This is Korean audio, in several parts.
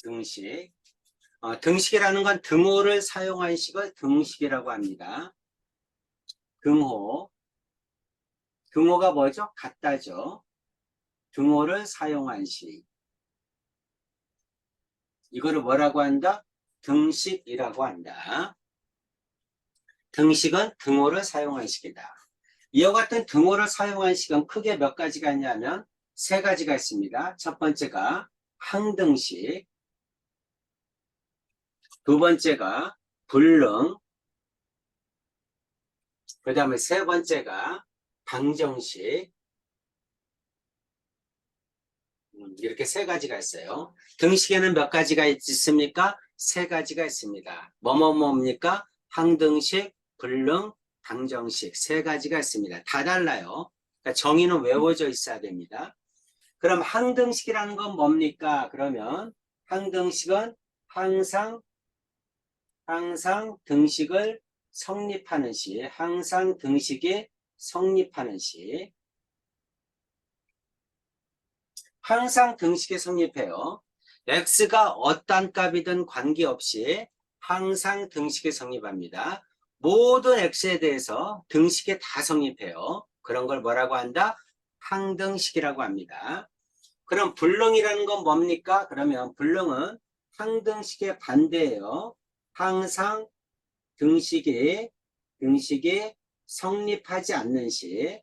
등식. 등식이라는 건 등호를 사용한 식을 등식이라고 합니다. 등호. 등호가 뭐죠? 같다죠. 등호를 사용한 식. 이거를 뭐라고 한다? 등식이라고 한다. 등식은 등호를 사용한 식이다. 이와 같은 등호를 사용한 식은 크게 몇 가지가 있냐면 세 가지가 있습니다. 첫 번째가 항등식, 두 번째가 불능, 그 다음에 세 번째가 방정식. 이렇게 세 가지가 있어요. 등식에는 몇 가지가 있습니까? 세 가지가 있습니다. 뭐뭐뭐입니까? 항등식, 불능, 방정식 세 가지가 있습니다. 다 달라요. 그러니까 정의는 외워져 있어야 됩니다. 그럼 항등식이라는 건 뭡니까? 그러면 항등식은 항상 등식을 성립하는 식, 항상 등식이 성립하는 식. 항상 등식에 성립해요. x가 어떤 값이든 관계없이 항상 등식에 성립합니다. 모든 x에 대해서 등식에 다 성립해요. 그런 걸 뭐라고 한다? 항등식이라고 합니다. 그럼 불능이라는 건 뭡니까? 그러면 불능은 항등식의 반대예요. 항상 등식이 성립하지 않는 식.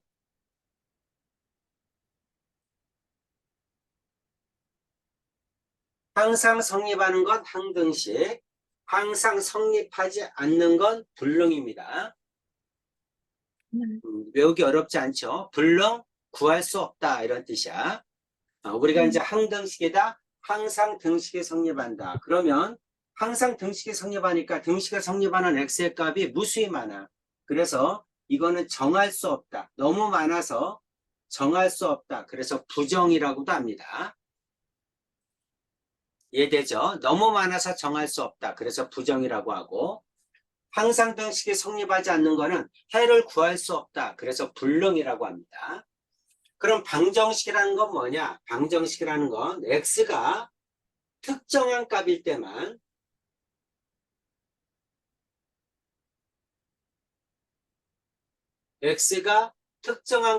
항상 성립하는 건 항등식, 항상 성립하지 않는 건 불능입니다. 외우기 어렵지 않죠? 불능, 구할 수 없다 이런 뜻이야. 우리가 이제 항등식이다, 항상 등식에 성립한다. 그러면 항상 등식에 성립하니까 등식에 성립하는 x의 값이 무수히 많아. 그래서 이거는 정할 수 없다. 너무 많아서 정할 수 없다. 그래서 부정이라고도 합니다. 이해되죠? 너무 많아서 정할 수 없다. 그래서 부정이라고 하고, 항상 등식이 성립하지 않는 거는 해를 구할 수 없다. 그래서 불능이라고 합니다. 그럼 방정식이라는 건 뭐냐? 방정식이라는 건 x가 특정한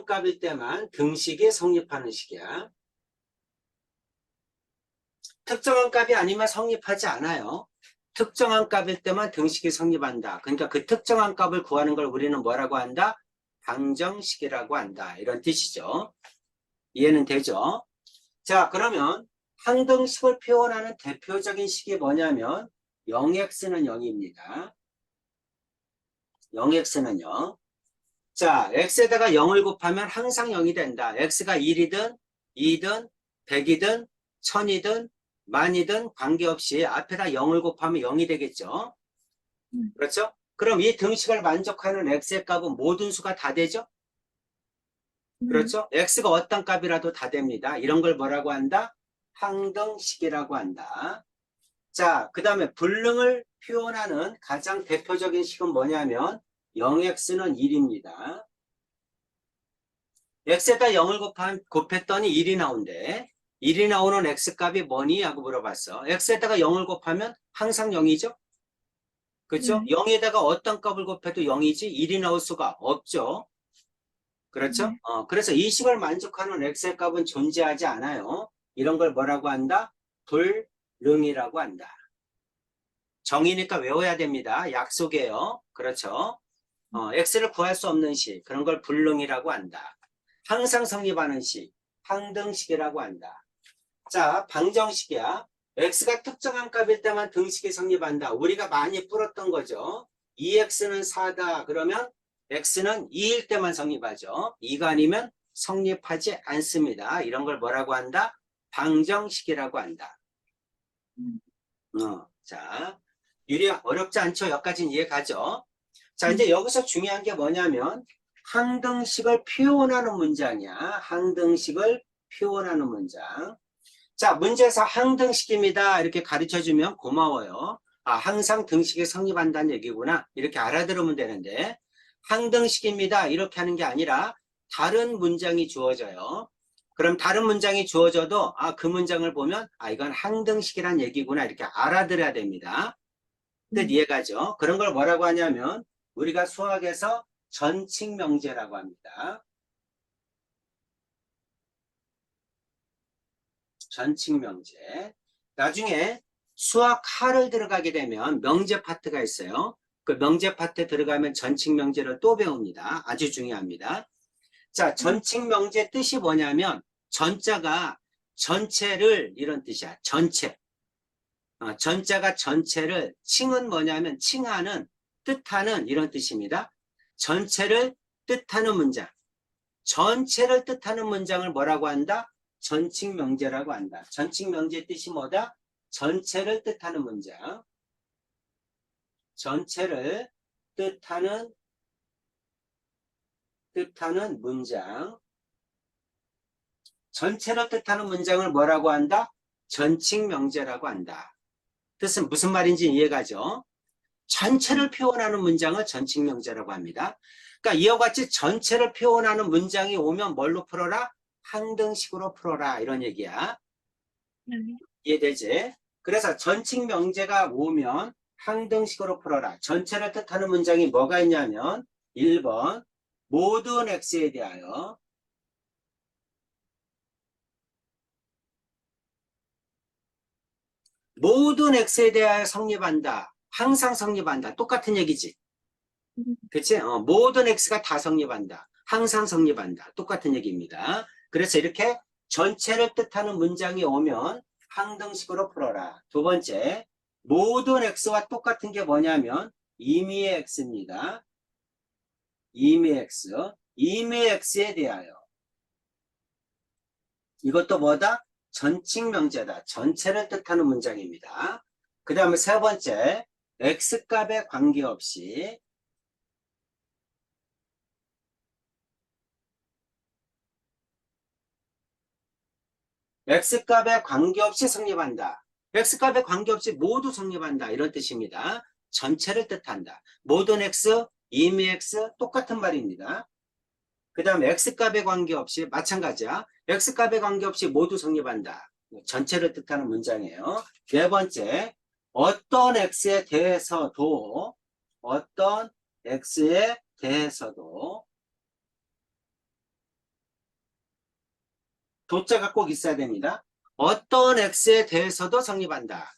값일 때만 등식이 성립하는 식이야. 특정한 값이 아니면 성립하지 않아요. 특정한 값일 때만 등식이 성립한다. 그러니까 그 특정한 값을 구하는 걸 우리는 뭐라고 한다? 방정식이라고 한다. 이런 뜻이죠. 이해는 되죠? 자, 그러면 항등식을 표현하는 대표적인 식이 뭐냐면 0x는 0입니다. 0x는 0. 자, x에다가 0을 곱하면 항상 0이 된다. x가 1이든 2든 100이든 1000이든 만이든 관계없이 앞에다 0을 곱하면 0이 되겠죠. 그렇죠? 그럼 이 등식을 만족하는 x의 값은 모든 수가 다 되죠? 그렇죠? x가 어떤 값이라도 다 됩니다. 이런 걸 뭐라고 한다? 항등식이라고 한다. 자, 그 다음에 불능을 표현하는 가장 대표적인 식은 뭐냐면 0x는 1입니다. x에다 0을 곱했더니 1이 나온대. 1이 나오는 x값이 뭐니? 하고 물어봤어. x에다가 0을 곱하면 항상 0이죠? 그렇죠? 0에다가 어떤 값을 곱해도 0이지 1이 나올 수가 없죠. 그렇죠? 그래서 이 식을 만족하는 x의 값은 존재하지 않아요. 이런 걸 뭐라고 한다? 불능이라고 한다. 정의니까 외워야 됩니다. 약속이에요. 그렇죠? x를 구할 수 없는 식, 그런 걸 불능이라고 한다. 항상 성립하는 식, 항등식이라고 한다. 자, 방정식이야. x가 특정한 값일 때만 등식이 성립한다. 우리가 많이 풀었던 거죠. 2x는 4다. 그러면 x는 2일 때만 성립하죠. 2가 아니면 성립하지 않습니다. 이런 걸 뭐라고 한다? 방정식이라고 한다. 자, 유리야, 어렵지 않죠? 여기까지는 이해가죠? 자, 이제 여기서 중요한 게 뭐냐면 항등식을 표현하는 문장이야. 항등식을 표현하는 문장. 자, 문제에서 항등식입니다. 이렇게 가르쳐주면 고마워요. 아, 항상 등식이 성립한다는 얘기구나. 이렇게 알아들으면 되는데 항등식입니다. 이렇게 하는 게 아니라 다른 문장이 주어져요. 그럼 다른 문장이 주어져도 그 문장을 보면 이건 항등식이란 얘기구나 이렇게 알아들어야 됩니다. 뜻 이해가죠? 그런 걸 뭐라고 하냐면 우리가 수학에서 전칙명제라고 합니다. 전칙명제. 나중에 수학 하를 들어가게 되면 명제 파트가 있어요. 그 명제 파트에 들어가면 전칙명제를 또 배웁니다. 아주 중요합니다. 자, 전칙명제 뜻이 뭐냐면 전자가 전체를 이런 뜻이야. 전체. 전자가 전체를, 칭은 뭐냐면 칭하는, 뜻하는 이런 뜻입니다. 전체를 뜻하는 문장. 전체를 뜻하는 문장을 뭐라고 한다? 전칙명제라고 한다. 전칙명제의 뜻이 뭐다? 전체를 뜻하는 문장. 전체를 뜻하는 문장. 전체를 뜻하는 문장을 뭐라고 한다? 전칙명제라고 한다. 뜻은 무슨 말인지 이해가죠? 전체를 표현하는 문장을 전칙명제라고 합니다. 그러니까 이와 같이 전체를 표현하는 문장이 오면 뭘로 풀어라? 항등식으로 풀어라 이런 얘기야. 이해되지? 그래서 전칙명제가 오면 항등식으로 풀어라. 전체를 뜻하는 문장이 뭐가 있냐면 1번 모든 x에 대하여 모든 x에 대하여 성립한다. 항상 성립한다. 똑같은 얘기지. 그치? 모든 x가 다 성립한다. 항상 성립한다. 똑같은 얘기입니다. 그래서 이렇게 전체를 뜻하는 문장이 오면 항등식으로 풀어라. 두 번째, 모든 x와 똑같은 게 뭐냐면 임의의 x입니다. 임의의 x. 임의의 x에 대하여. 이것도 뭐다? 전칙명제다. 전체를 뜻하는 문장입니다. 그 다음에 세 번째, x값에 관계없이 x값에 관계없이 성립한다. x값에 관계없이 모두 성립한다. 이런 뜻입니다. 전체를 뜻한다. 모든 x, 임의 x 똑같은 말입니다. 그 다음 x값에 관계없이 마찬가지야. x값에 관계없이 모두 성립한다. 전체를 뜻하는 문장이에요. 네 번째, 어떤 x에 대해서도 어떤 x에 대해서도 도자가 꼭 있어야 됩니다. 어떤 x에 대해서도 성립한다.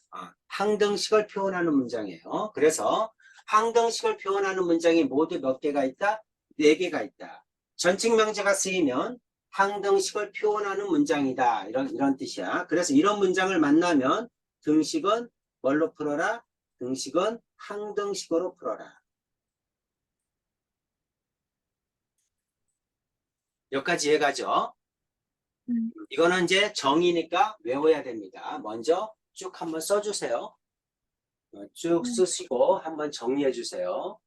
항등식을 표현하는 문장이에요. 그래서 항등식을 표현하는 문장이 모두 몇 개가 있다? 네 개가 있다. 전칙명제가 쓰이면 항등식을 표현하는 문장이다. 이런 뜻이야. 그래서 이런 문장을 만나면 등식은 뭘로 풀어라? 등식은 항등식으로 풀어라. 여기까지 이해가죠? 이거는 이제 정의니까 외워야 됩니다. 먼저 쭉 한번 써주세요. 쭉 쓰시고 한번 정리해 주세요.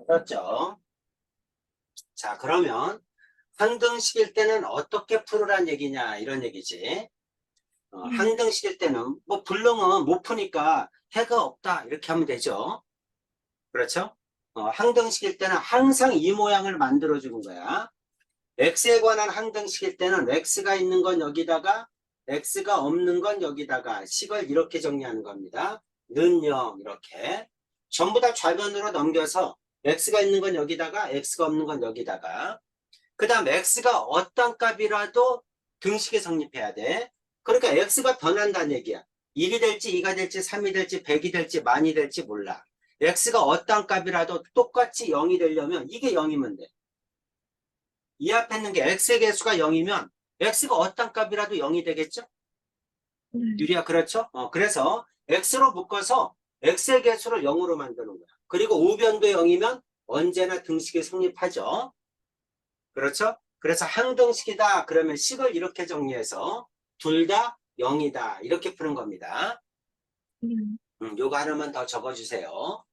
그렇죠. 자, 그러면 항등식일 때는 어떻게 풀으란 얘기냐, 이런 얘기지. 항등식일 때는, 뭐, 불능은 못 푸니까 해가 없다, 이렇게 하면 되죠. 그렇죠? 항등식일 때는 항상 이 모양을 만들어주는 거야. x에 관한 항등식일 때는 x가 있는 건 여기다가, x가 없는 건 여기다가, 식을 이렇게 정리하는 겁니다. 는 0, 이렇게. 전부 다 좌변으로 넘겨서, x가 있는 건 여기다가, x가 없는 건 여기다가, 그 다음 x가 어떤 값이라도 등식이 성립해야 돼. 그러니까 x가 변한다는 얘기야. 1이 될지 2가 될지 3이 될지 100이 될지 만이 될지 몰라. x가 어떤 값이라도 똑같이 0이 되려면 이게 0이면 돼. 이 앞에 있는 게 x의 개수가 0이면 x가 어떤 값이라도 0이 되겠죠? 유리야, 그렇죠? 그래서 x로 묶어서 x의 개수를 0으로 만드는 거야. 그리고 우변도 0이면 언제나 등식이 성립하죠. 그렇죠? 그래서 항등식이다 그러면 식을 이렇게 정리해서 둘 다 0이다 이렇게 푸는 겁니다. 요거 하나만 더 적어주세요.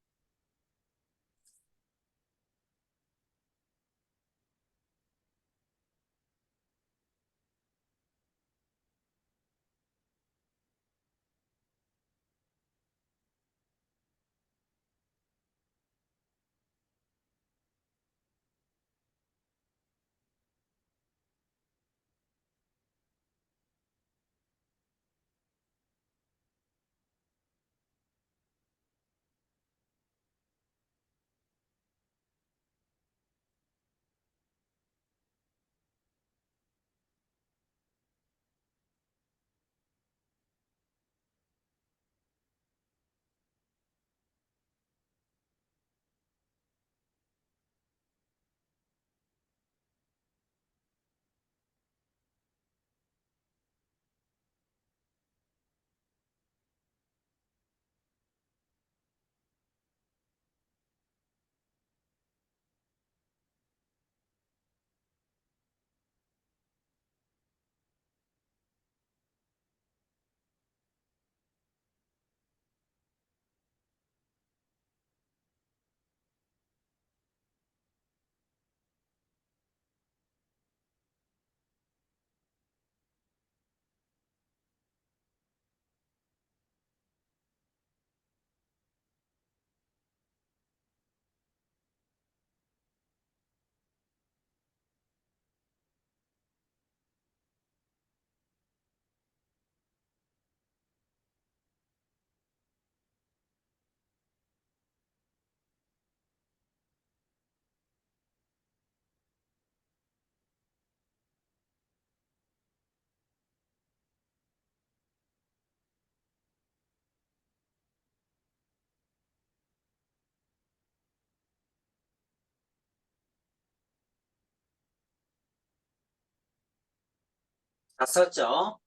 다 썼죠?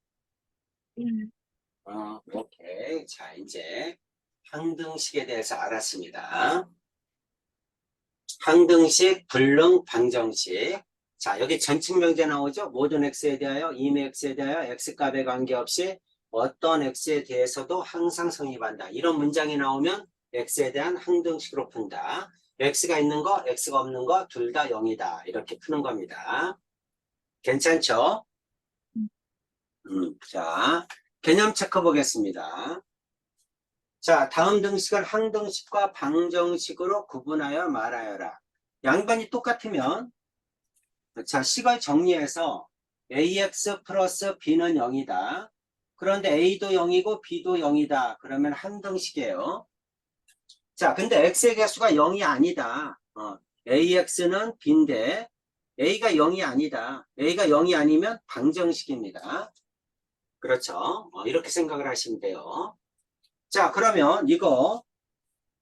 오케이. 자, 이제 항등식에 대해서 알았습니다. 항등식, 불능, 방정식. 자, 여기 전칙명제 나오죠? 모든 x에 대하여, 임의 x에 대하여 x값에 관계없이 어떤 x에 대해서도 항상 성립한다. 이런 문장이 나오면 x에 대한 항등식으로 푼다. x가 있는 거, x가 없는 거 둘 다 0이다. 이렇게 푸는 겁니다. 괜찮죠? 자, 개념 체크 보겠습니다. 자, 다음 등식을 항등식과 방정식으로 구분하여 말하여라. 양변이 똑같으면 자, 식을 정리해서 ax 플러스 b는 0이다. 그런데 a도 0이고 b도 0이다. 그러면 항등식이에요. 자, 근데 x의 개수가 0이 아니다. ax는 b인데 a가 0이 아니다. a가 0이 아니면 방정식입니다. 그렇죠? 이렇게 생각을 하시면 돼요. 자, 그러면 이거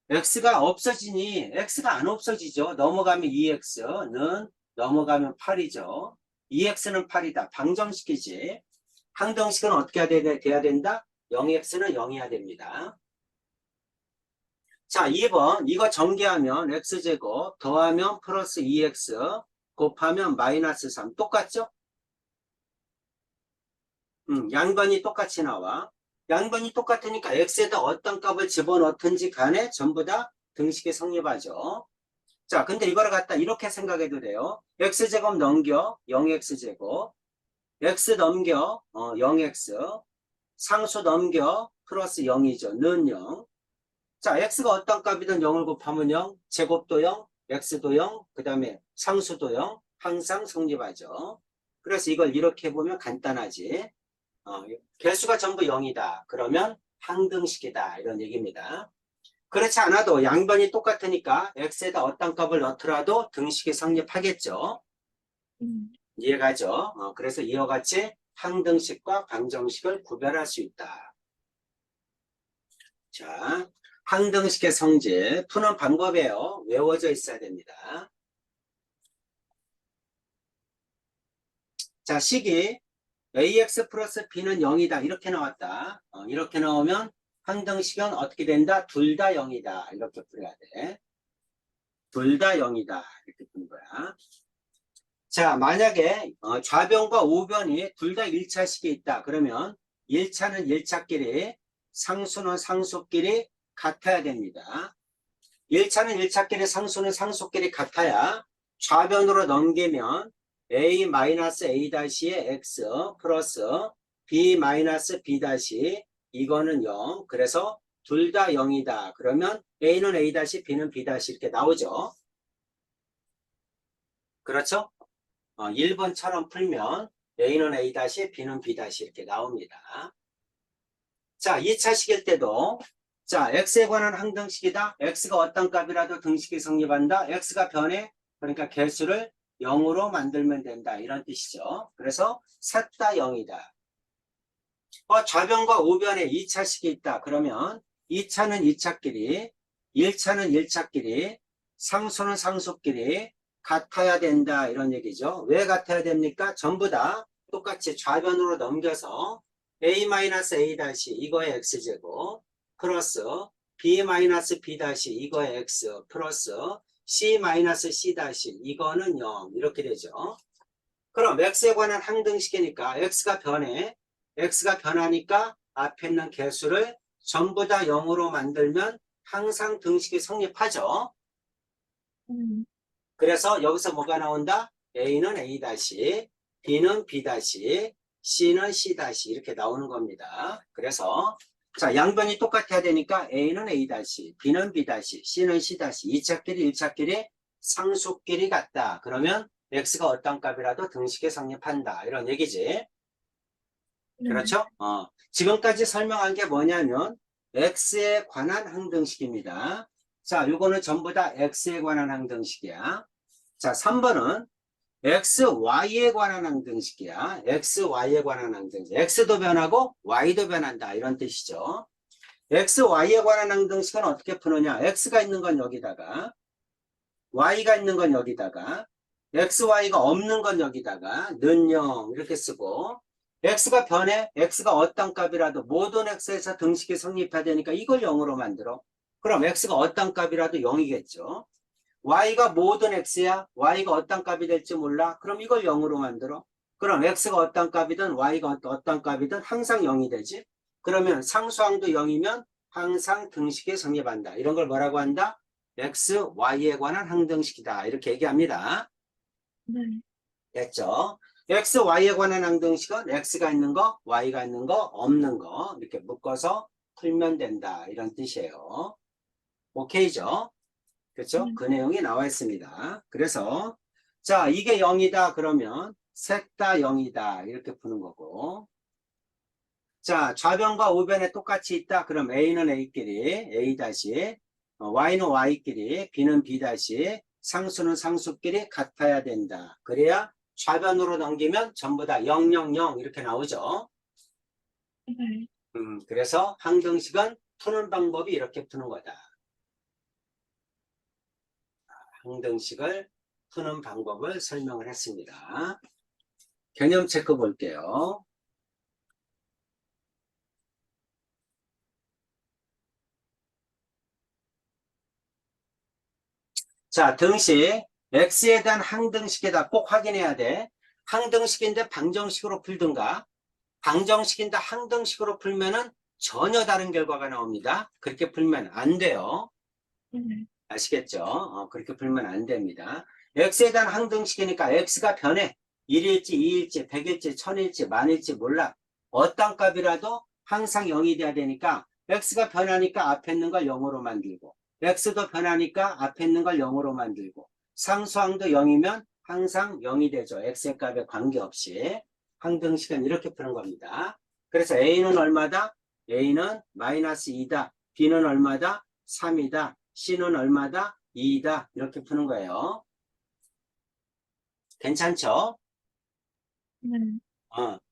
x가 없어지니 x가 안 없어지죠. 넘어가면 2x는 넘어가면 8이죠. 2x는 8이다. 방정식이지. 항등식은 어떻게 돼야 된다? 0x는 0이어야 됩니다. 자, 2번 이거 전개하면 x제곱 더하면 플러스 2x 곱하면 마이너스 3 똑같죠? 양변이 똑같이 나와. 양변이 똑같으니까 x에다 어떤 값을 집어넣든지 간에 전부 다 등식이 성립하죠. 자, 근데 이거를 갖다 이렇게 생각해도 돼요. x제곱 넘겨 0x제곱, x 넘겨 0x, 상수 넘겨 플러스 0이죠. 는 0. 자, x가 어떤 값이든 0을 곱하면 0, 제곱도 0, x도 0, 그 다음에 상수도 0, 항상 성립하죠. 그래서 이걸 이렇게 보면 간단하지. 개수가 전부 0이다. 그러면 항등식이다. 이런 얘기입니다. 그렇지 않아도 양변이 똑같으니까 x에다 어떤 값을 넣더라도 등식이 성립하겠죠. 이해가죠? 그래서 이와 같이 항등식과 방정식을 구별할 수 있다. 자, 항등식의 성질 푸는 방법이에요. 외워져 있어야 됩니다. 자, 식이 ax 플러스 b는 0이다. 이렇게 나왔다. 이렇게 나오면 항등식은 어떻게 된다? 둘 다 0이다. 이렇게 풀어야 돼. 둘 다 0이다. 이렇게 푸는 거야. 자, 만약에 좌변과 우변이 둘 다 1차식이 있다. 그러면 1차는 1차끼리, 상수는 상수끼리 같아야 됩니다. 1차는 1차끼리, 상수는 상수끼리 같아야 좌변으로 넘기면 a-a-의 x 플러스 b-b' 이거는 0. 그래서 둘 다 0이다. 그러면 a는 a', b는 b' 이렇게 나오죠. 그렇죠? 1번처럼 풀면 a는 a', b는 b' 이렇게 나옵니다. 자, 2차식일 때도 자, x에 관한 항등식이다. x가 어떤 값이라도 등식이 성립한다. x가 변해. 그러니까 개수를 0으로 만들면 된다. 이런 뜻이죠. 그래서 셋 다 0이다. 좌변과 우변에 2차식이 있다. 그러면 2차는 2차끼리, 1차는 1차끼리, 상수는 상수끼리 같아야 된다. 이런 얘기죠. 왜 같아야 됩니까? 전부 다 똑같이 좌변으로 넘겨서 a-a' 이거의 x제곱 플러스 b-b' 이거의 x 플러스 c-c' 이거는 0 이렇게 되죠. 그럼 x에 관한 항등식이니까 x가 변해. x가 변하니까 앞에 있는 개수를 전부 다 0으로 만들면 항상 등식이 성립하죠. 그래서 여기서 뭐가 나온다? a는 a', b는 b', c는 c' 이렇게 나오는 겁니다. 그래서 자, 양변이 똑같아야 되니까 a는 a', b는 b', c는 c' 2차끼리 1차끼리 상수끼리 같다. 그러면 x가 어떤 값이라도 등식에 성립한다. 이런 얘기지. 그렇죠? 지금까지 설명한 게 뭐냐면 x에 관한 항등식입니다. 자, 요거는 전부 다 x에 관한 항등식이야. 자, 3번은 x, y에 관한 항등식이야. x, y에 관한 항등식. x도 변하고 y도 변한다. 이런 뜻이죠. x, y에 관한 항등식은 어떻게 푸느냐. x가 있는 건 여기다가 y가 있는 건 여기다가 x, y가 없는 건 여기다가 는 0 이렇게 쓰고 x가 변해. x가 어떤 값이라도 모든 x에서 등식이 성립해야 되니까 이걸 0으로 만들어. 그럼 x가 어떤 값이라도 0이겠죠. y가 모든 x야. y가 어떤 값이 될지 몰라. 그럼 이걸 0으로 만들어. 그럼 x가 어떤 값이든 y가 어떤 값이든 항상 0이 되지. 그러면 상수항도 0이면 항상 등식에 성립한다. 이런 걸 뭐라고 한다? x, y에 관한 항등식이다. 이렇게 얘기합니다. 네. 됐죠? x, y에 관한 항등식은 x가 있는 거, y가 있는 거, 없는 거 이렇게 묶어서 풀면 된다. 이런 뜻이에요. 오케이죠? 그렇죠? 그 내용이 나와 있습니다. 그래서 자, 이게 0이다 그러면 셋 다 0이다 이렇게 푸는 거고, 자, 좌변과 우변에 똑같이 있다 그럼 a는 a끼리 a', y는 y끼리 b는 b', 상수는 상수끼리 같아야 된다. 그래야 좌변으로 넘기면 전부 다 0, 0, 0 이렇게 나오죠. 네. 그래서 항등식은 푸는 방법이 이렇게 푸는 거다. 항등식을 푸는 방법을 설명을 했습니다. 개념 체크 볼게요. 자, 등식 x에 대한 항등식이다. 꼭 확인해야 돼. 항등식인데 방정식으로 풀든가 방정식인데 항등식으로 풀면은 전혀 다른 결과가 나옵니다. 그렇게 풀면 안 돼요. 네. 아시겠죠? 그렇게 풀면 안 됩니다. x에 대한 항등식이니까 x가 변해. 1일지, 2일지, 100일지, 1000일지, 만일지 몰라. 어떤 값이라도 항상 0이 돼야 되니까 x가 변하니까 앞에 있는 걸 0으로 만들고 x도 변하니까 앞에 있는 걸 0으로 만들고 상수항도 0이면 항상 0이 되죠. x의 값에 관계없이. 항등식은 이렇게 푸는 겁니다. 그래서 a는 얼마다? a는 마이너스 2다. b는 얼마다? 3이다. C는 얼마다? 2이다. 이렇게 푸는 거예요. 괜찮죠? 네.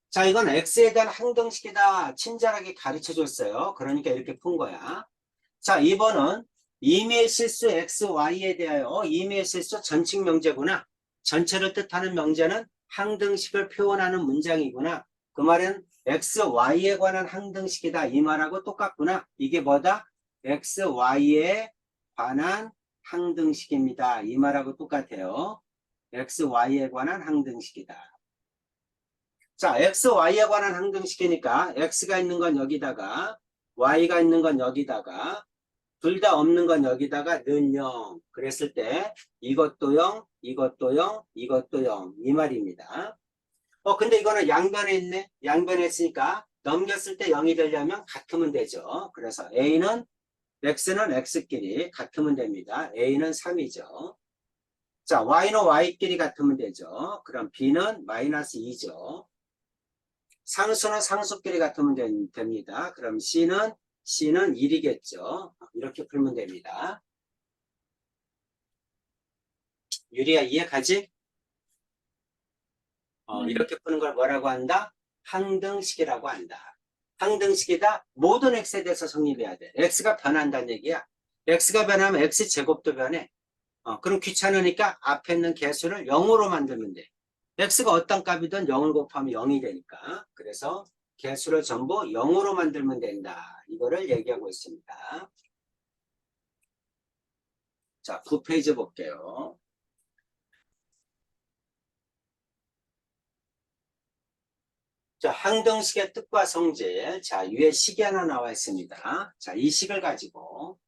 자, 이건 X에 대한 항등식이다. 친절하게 가르쳐 줬어요. 그러니까 이렇게 푼 거야. 자, 2번은 임의의 실수 X, Y에 대하여 임의의 실수 전칙 명제구나. 전체를 뜻하는 명제는 항등식을 표현하는 문장이구나. 그 말은 X, Y에 관한 항등식이다. 이 말하고 똑같구나. 이게 뭐다? X, Y에 관한 항등식입니다. 이 말하고 똑같아요. X, Y에 관한 항등식이다. 자, X, Y에 관한 항등식이니까 X가 있는 건 여기다가 Y가 있는 건 여기다가 둘 다 없는 건 여기다가 는 0. 그랬을 때 이것도 0, 이것도 0, 이것도 0. 이 말입니다. 근데 이거는 양변에 있네. 양변에 있으니까 넘겼을 때 0이 되려면 같으면 되죠. 그래서 X는 X끼리 같으면 됩니다. A는 3이죠. 자, Y는 Y끼리 같으면 되죠. 그럼 B는 마이너스 2죠. 상수는 상수끼리 같으면 됩니다. 그럼 C는 1이겠죠. 이렇게 풀면 됩니다. 유리야 이해가지? 네. 이렇게 푸는 걸 뭐라고 한다? 항등식이라고 한다. 항등식이다. 모든 x에 대해서 성립해야 돼. x가 변한다는 얘기야. x가 변하면 x제곱도 변해. 그럼 귀찮으니까 앞에 있는 개수를 0으로 만들면 돼. x가 어떤 값이든 0을 곱하면 0이 되니까. 그래서 개수를 전부 0으로 만들면 된다. 이거를 얘기하고 있습니다. 자, 9페이지 볼게요. 자, 항등식의 뜻과 성질. 자, 위에 식이 하나 나와 있습니다. 자, 이 식을 가지고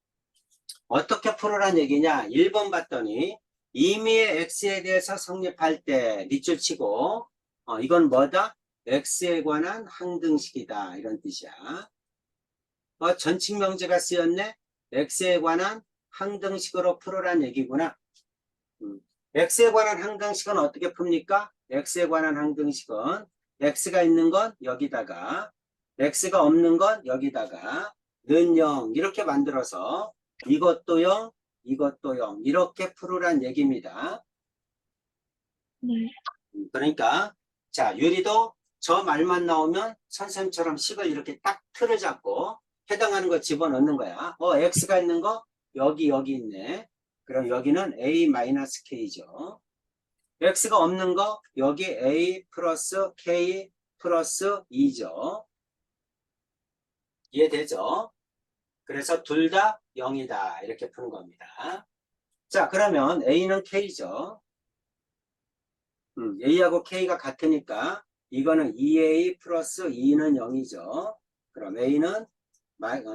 어떻게 풀으란 얘기냐? 1번 봤더니 임의의 x에 대해서 성립할 때 밑줄 치고 이건 뭐다? x에 관한 항등식이다. 이런 뜻이야. 전칙 명제가 쓰였네? x에 관한 항등식으로 풀으란 얘기구나. x에 관한 항등식은 어떻게 풉니까? x에 관한 항등식은 x가 있는 건 여기다가 x가 없는 건 여기다가 는 0 이렇게 만들어서 이것도 0, 이것도 0 이렇게 풀으란 얘기입니다. 네. 그러니까 자 유리도 저 말만 나오면 선생님처럼 식을 이렇게 딱 틀을 잡고 해당하는 거 집어넣는 거야. x가 있는 거 여기 있네. 그럼 여기는 a-k죠. x가 없는 거 여기 a 플러스 k 플러스 2죠. 이해되죠? 그래서 둘 다 0이다. 이렇게 푸는 겁니다. 자, 그러면 a는 k죠. a하고 k가 같으니까 이거는 2a 플러스 2는 0이죠. 그럼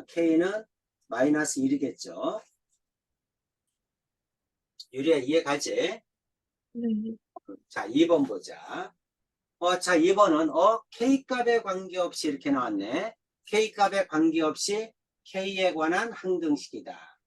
k는 마이너스 1이겠죠. 유리야 이해 가지? 네. 자, 2번 보자. 자, 2번은 K값에 관계없이 이렇게 나왔네. K값에 관계없이 K에 관한 항등식이다.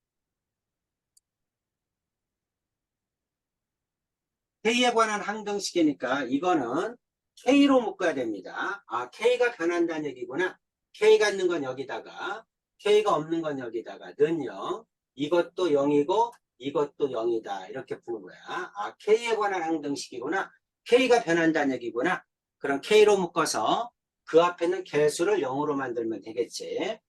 K에 관한 항등식이니까 이거는 K로 묶어야 됩니다. K가 변한다는 얘기구나. K가 있는 건 여기다가 K가 없는 건 여기다가 는 0. 이것도 0이고 이것도 0이다. 이렇게 푸는 거야. K에 관한 항등식이구나. K가 변한다는 얘기구나. 그럼 K로 묶어서 그 앞에는 개수를 0으로 만들면 되겠지.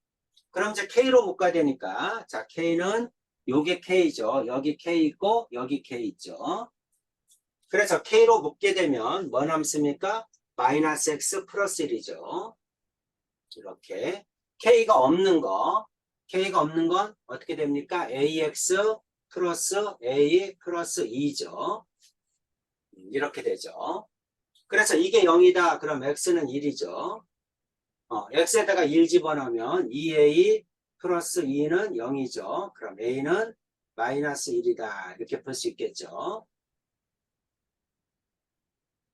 그럼 이제 K로 묶어야 되니까 자 K는 요게 K죠. 여기 K 있고 여기 K 있죠. 그래서 K로 묶게 되면 뭐 남습니까? 마이너스 X 플러스 1이죠. 이렇게 K가 없는 건 어떻게 됩니까? AX 플러스 A 플러스 2죠. 이렇게 되죠. 그래서 이게 0이다. 그럼 X는 1이죠. X에다가 1 집어넣으면 2A 플러스 2는 0이죠. 그럼 A는 마이너스 1이다. 이렇게 풀 수 있겠죠.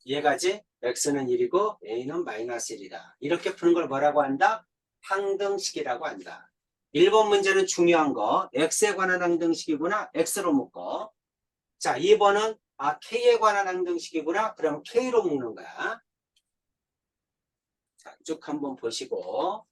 이해가지? x는 1이고 a는 마이너스 1이다. 이렇게 푸는 걸 뭐라고 한다? 항등식이라고 한다. 1번 문제는 중요한 거 x에 관한 항등식이구나. x로 묶어. 자, 2번은 k에 관한 항등식이구나. 그럼 k로 묶는 거야. 자, 쭉 한번 보시고.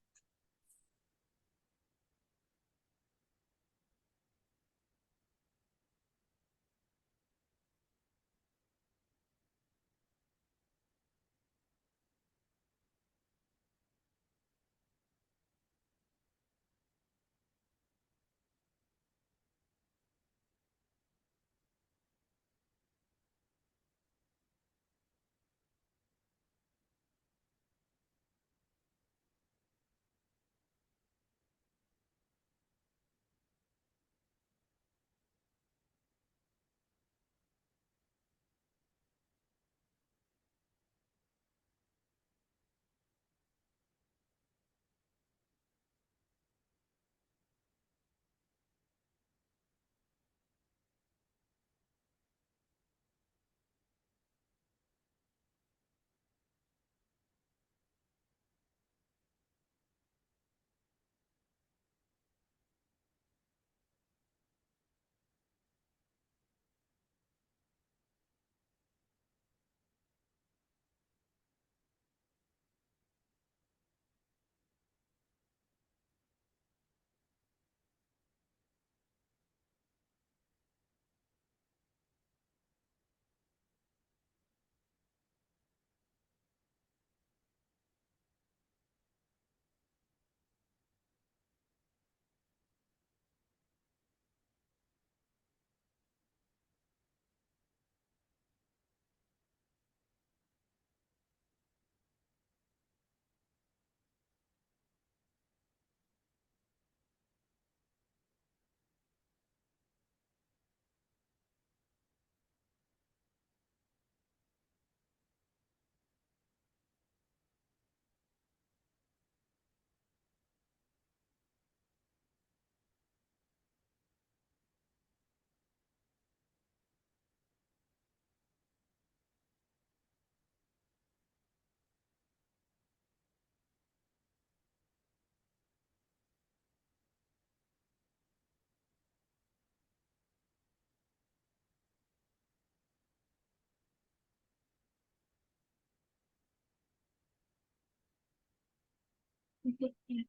네.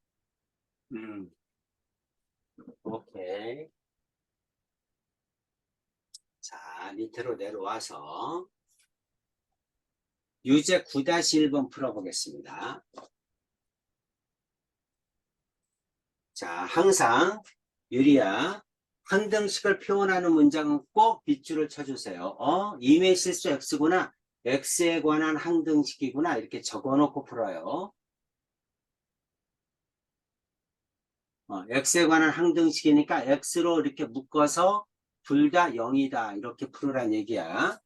음, 오케이. 자, 밑으로 내려와서 유제 9-1번 풀어보겠습니다. 자, 항상 유리야, 항등식을 표현하는 문장은 꼭 빗줄을 쳐주세요. 임의 실수 x구나. x에 관한 항등식이구나. 이렇게 적어놓고 풀어요. x에 관한 항등식이니까 x로 이렇게 묶어서 둘 다 0이다. 이렇게 풀으란 얘기야.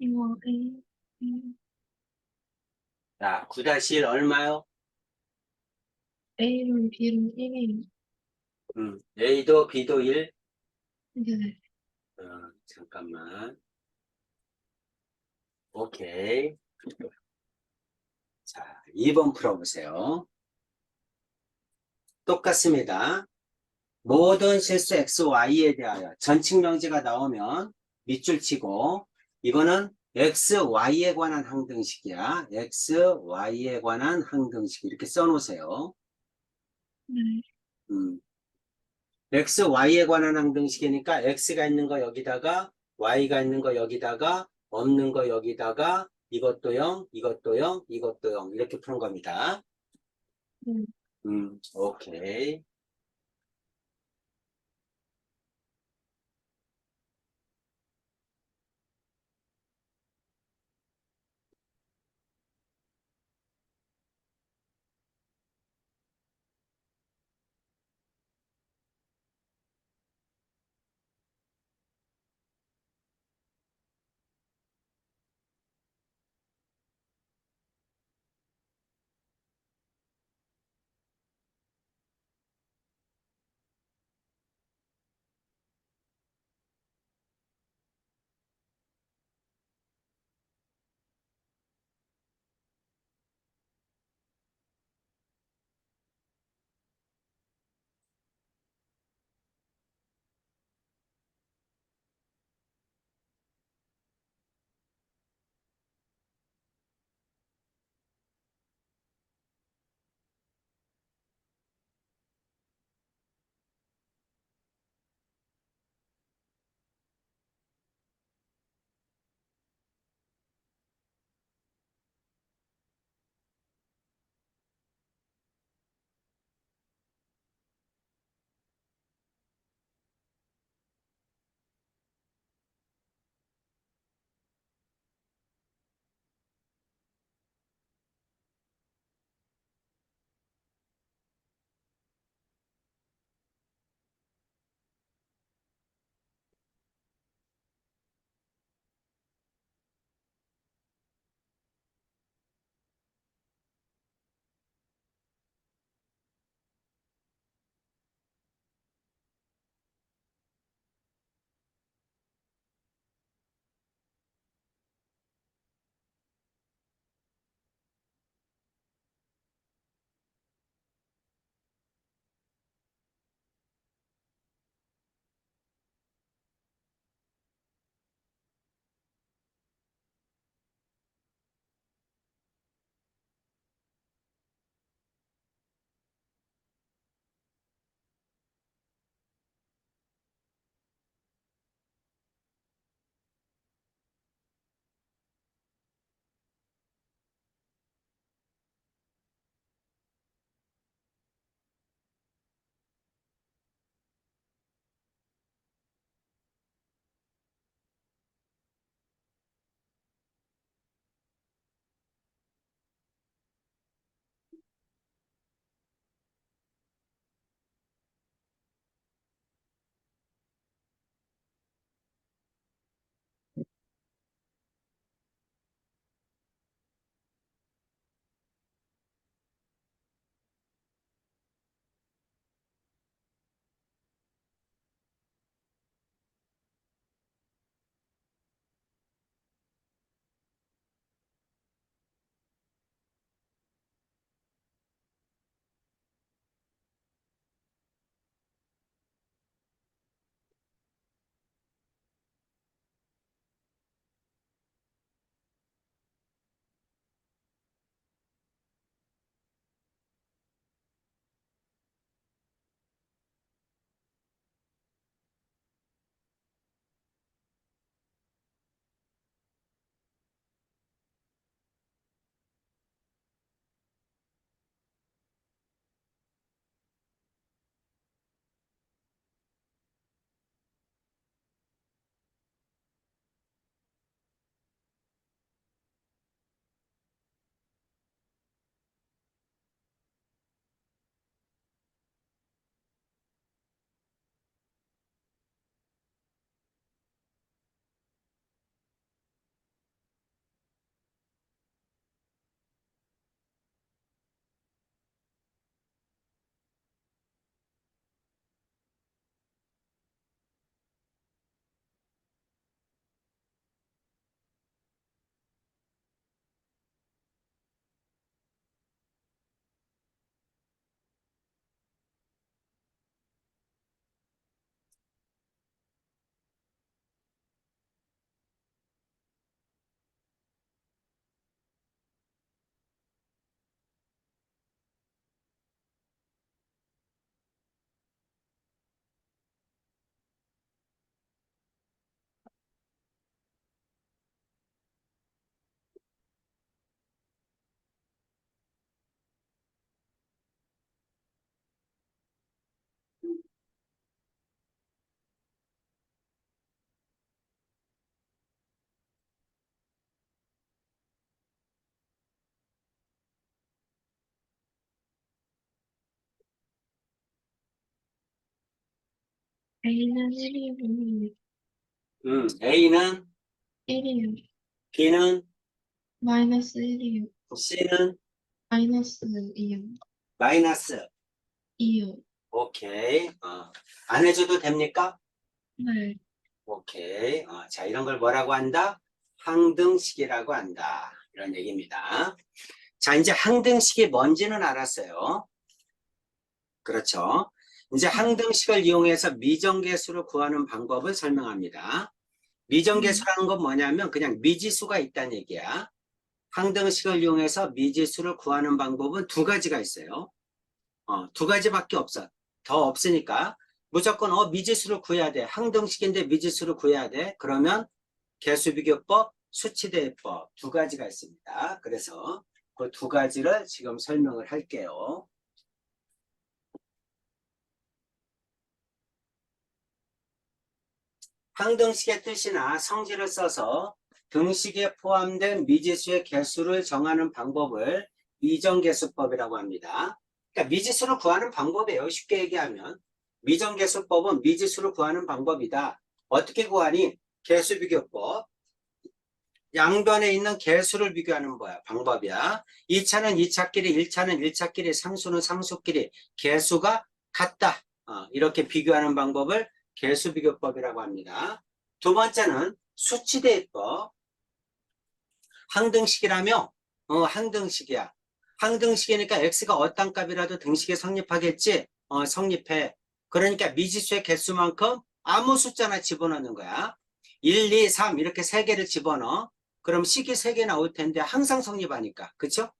이거 A, 자, 9-1 얼마요? A로 B로 1이에요. A도 B도 1. 네네. 잠깐만. 오케이. 자, 2번 풀어보세요. 똑같습니다. 모든 실수 x, y에 대하여 전칙 명제가 나오면 밑줄 치고 이거는 x, y에 관한 항등식이야. x, y에 관한 항등식 이렇게 써놓으세요. 네. 음. x, y에 관한 항등식이니까 x가 있는 거 여기다가 y가 있는 거 여기다가 없는 거 여기다가 이것도 0, 이것도 0, 이것도 0 이렇게 푸는 겁니다. 네. 오케이. A는 1이고, A는 1이요. B는 마이너스 1이요. C는 마이너스 2요. 마이너스. 2요. 오케이. 안 해줘도 됩니까? 네. 오케이. 자, 이런 걸 뭐라고 한다? 항등식이라고 한다. 이런 얘기입니다. 자, 이제 항등식이 뭔지는 알았어요. 그렇죠. 이제 항등식을 이용해서 미정계수를 구하는 방법을 설명합니다. 미정계수라는 건 뭐냐면 그냥 미지수가 있다는 얘기야. 항등식을 이용해서 미지수를 구하는 방법은 두 가지가 있어요. 두 가지밖에 없어. 더 없으니까 무조건 미지수를 구해야 돼. 항등식인데 미지수를 구해야 돼. 그러면 개수비교법, 수치대입법 두 가지가 있습니다. 그래서 그 두 가지를 지금 설명을 할게요. 항등식의 뜻이나 성질을 써서 등식에 포함된 미지수의 개수를 정하는 방법을 미정계수법이라고 합니다. 그러니까 미지수를 구하는 방법이에요. 쉽게 얘기하면 미정계수법은 미지수를 구하는 방법이다. 어떻게 구하니? 개수비교법. 양변에 있는 개수를 비교하는 거야. 방법이야. 2차는 2차끼리, 1차는 1차끼리, 상수는 상수끼리 개수가 같다. 이렇게 비교하는 방법을 개수비교법이라고 합니다. 두 번째는 수치대입법. 항등식이라며? 항등식이야. 항등식이니까 x가 어떤 값이라도 등식에 성립하겠지? 성립해. 그러니까 미지수의 개수만큼 아무 숫자나 집어넣는 거야. 1, 2, 3 이렇게 세 개를 집어넣어. 그럼 식이 3개 나올 텐데 항상 성립하니까. 그쵸?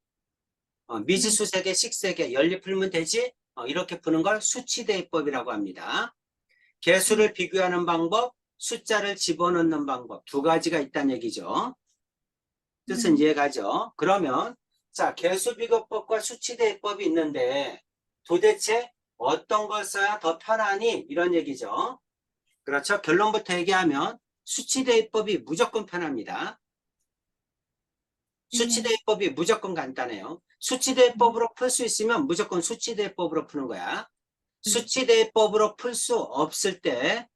미지수 3개, 식 3개, 연립 풀면 되지? 이렇게 푸는 걸 수치대입법이라고 합니다. 개수를 비교하는 방법, 숫자를 집어넣는 방법 두 가지가 있다는 얘기죠. 뜻은 이해가죠? 그러면 자, 개수비교법과 수치대입법이 있는데 도대체 어떤 걸 써야 더 편하니? 이런 얘기죠. 그렇죠? 결론부터 얘기하면 수치대입법이 무조건 편합니다. 수치대입법이 무조건 간단해요. 수치대입법으로 풀 수 있으면 무조건 수치대입법으로 푸는 거야. 수치대입법으로 풀 수 없을 때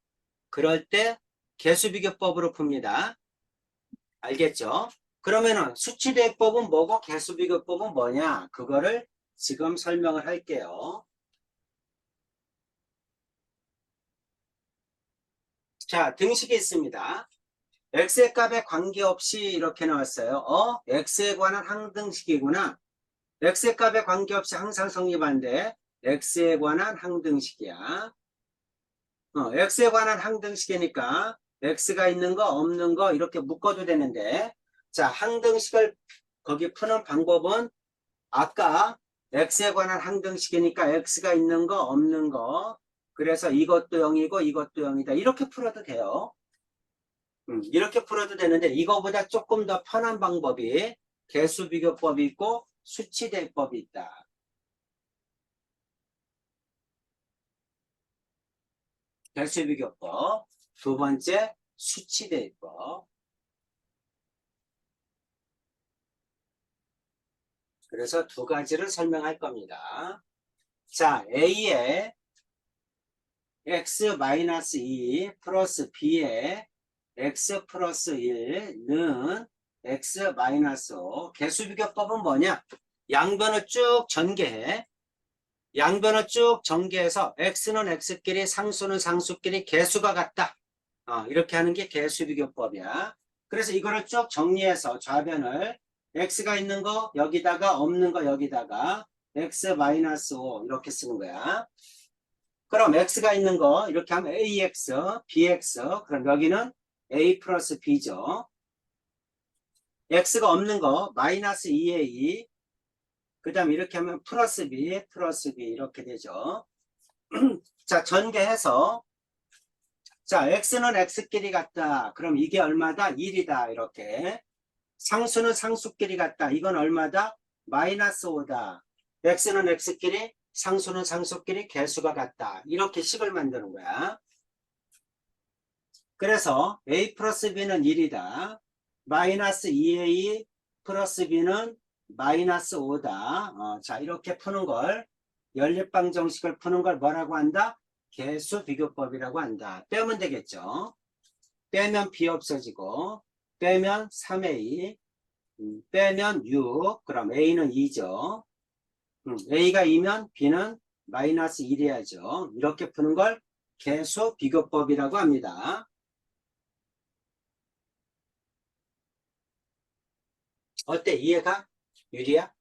그럴 때 개수비교법으로 풉니다. 알겠죠? 그러면은 수치대입법은 뭐고 개수비교법은 뭐냐? 그거를 지금 설명을 할게요. 자, 등식이 있습니다. x의 값에 관계없이 이렇게 나왔어요. x에 관한 항등식이구나. x의 값에 관계없이 항상 성립한데 x에 관한 항등식이야. x에 관한 항등식이니까 x가 있는 거 없는 거 이렇게 묶어도 되는데 자, 항등식을 거기 푸는 방법은 아까 x에 관한 항등식이니까 x가 있는 거 없는 거 그래서 이것도 0이고 이것도 0이다 이렇게 풀어도 돼요. 이렇게 풀어도 되는데 이거보다 조금 더 편한 방법이 개수비교법이 있고 수치대입법이 있다. 개수비교법 두 번째 수치대입법. 그래서 두 가지를 설명할 겁니다. 자, A에 x-2 플러스 B에 x 플러스 1는 x-5 개수비교법은 뭐냐? 양변을 쭉 전개해. 양변을 쭉 전개해서 x는 x끼리 상수는 상수끼리 개수가 같다. 이렇게 하는 게 개수비교법이야. 그래서 이거를 쭉 정리해서 좌변을 x가 있는 거 여기다가 없는 거 여기다가 x-5 이렇게 쓰는 거야. 그럼 x가 있는 거 이렇게 하면 ax, bx 그럼 여기는 a 플러스 b죠. x가 없는 거 마이너스 2a 그 다음 이렇게 하면 플러스 b 이렇게 되죠. 자, 전개해서 자, x는 x끼리 같다. 그럼 이게 얼마다? 1이다. 이렇게. 상수는 상수끼리 같다. 이건 얼마다? 마이너스 5다. x는 x끼리, 상수는 상수끼리 개수가 같다. 이렇게 식을 만드는 거야. 그래서 a 플러스 b는 1이다. 마이너스 2a 플러스 b는 마이너스 5다. 자, 이렇게 푸는 걸 연립방 정식을 푸는 걸 뭐라고 한다? 개수 비교법이라고 한다. 빼면 되겠죠. 빼면 B 없어지고, 빼면 3A, 빼면 6, 그럼 A는 2죠. A가 2면 B는 마이너스 1이야죠. 이렇게 푸는 걸 개수 비교법이라고 합니다. 어때? 이해가? 유리야?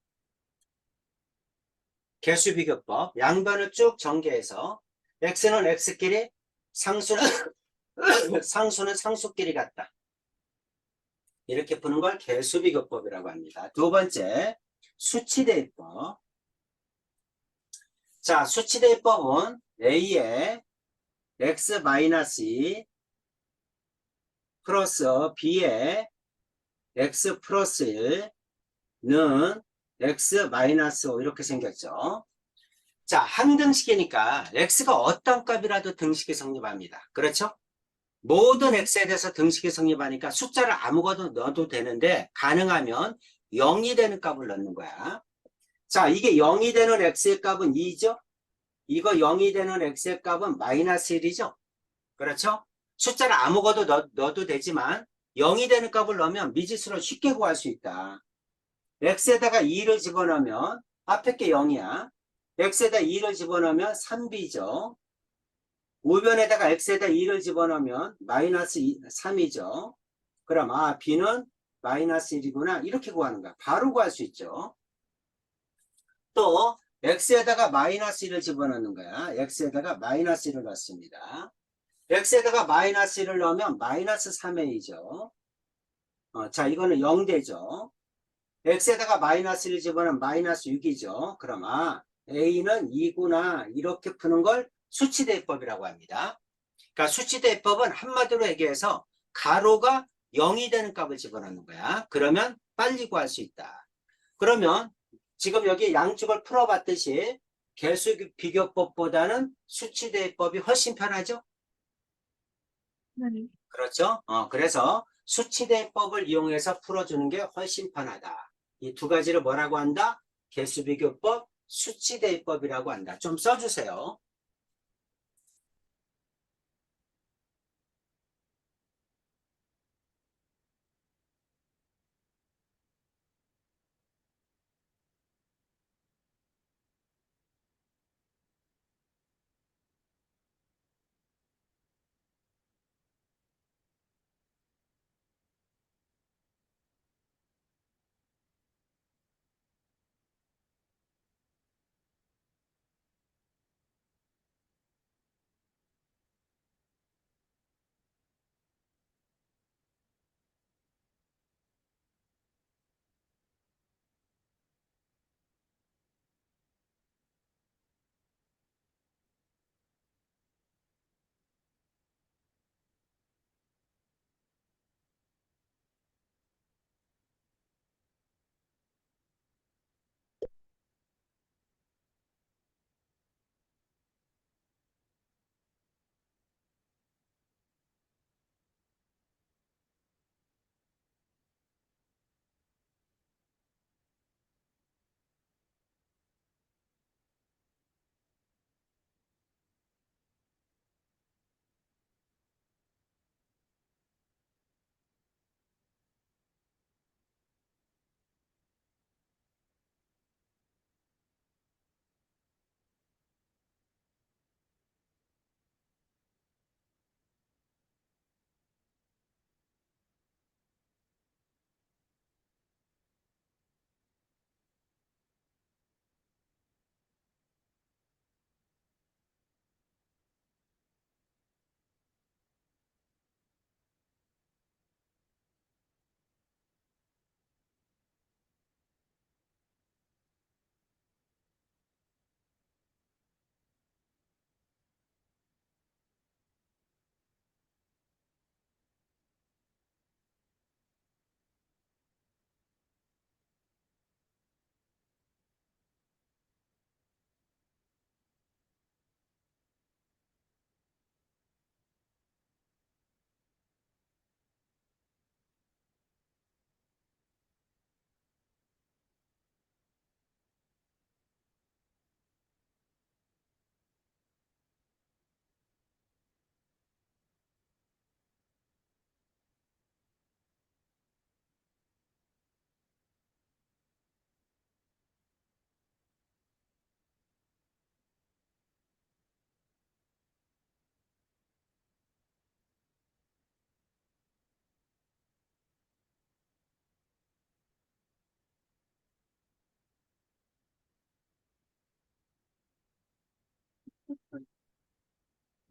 개수 비교법. 양변을 쭉 전개해서 x는 x끼리 상수는 상수는 상수끼리 같다. 이렇게 푸는 걸 개수 비교법이라고 합니다. 두 번째, 수치대입법. 자, 수치대입법은 a의 x-2 플러스 b의 x 플러스 1는 x-5 이렇게 생겼죠. 자, 항등식이니까 x가 어떤 값이라도 등식이 성립합니다. 그렇죠? 모든 x에 대해서 등식이 성립하니까 숫자를 아무거나 넣어도 되는데 가능하면 0이 되는 값을 넣는 거야. 자, 이게 0이 되는 x의 값은 2죠? 이거 0이 되는 x의 값은 마이너스 1이죠? 그렇죠? 숫자를 아무거나 넣어도 되지만 0이 되는 값을 넣으면 미지수를 쉽게 구할 수 있다. x에다가 2를 집어넣으면 앞에 게 0이야. x에다 2를 집어넣으면 3b죠. 우변에다가 x에다 2를 집어넣으면 마이너스 3이죠. 그럼 b는 마이너스 1이구나. 이렇게 구하는 거야. 바로 구할 수 있죠. 또 x에다가 마이너스 1을 집어넣는 거야. x에다가 마이너스 1을 넣습니다. x에다가 마이너스 1을 넣으면 마이너스 3a죠. 자, 이거는 0되죠. x에다가 마이너스 1을 집어넣으면 마이너스 6이죠. 그럼 a는 2구나. 이렇게 푸는 걸 수치대입법이라고 합니다. 그러니까 수치대입법은 한마디로 얘기해서 가로가 0이 되는 값을 집어넣는 거야. 그러면 빨리 구할 수 있다. 그러면 지금 여기 양쪽을 풀어봤듯이 개수 비교법보다는 수치대입법이 훨씬 편하죠? 네. 그렇죠? 그래서 수치대입법을 이용해서 풀어주는 게 훨씬 편하다. 이 두 가지를 뭐라고 한다? 개수비교법, 수치대입법이라고 한다. 좀 써주세요.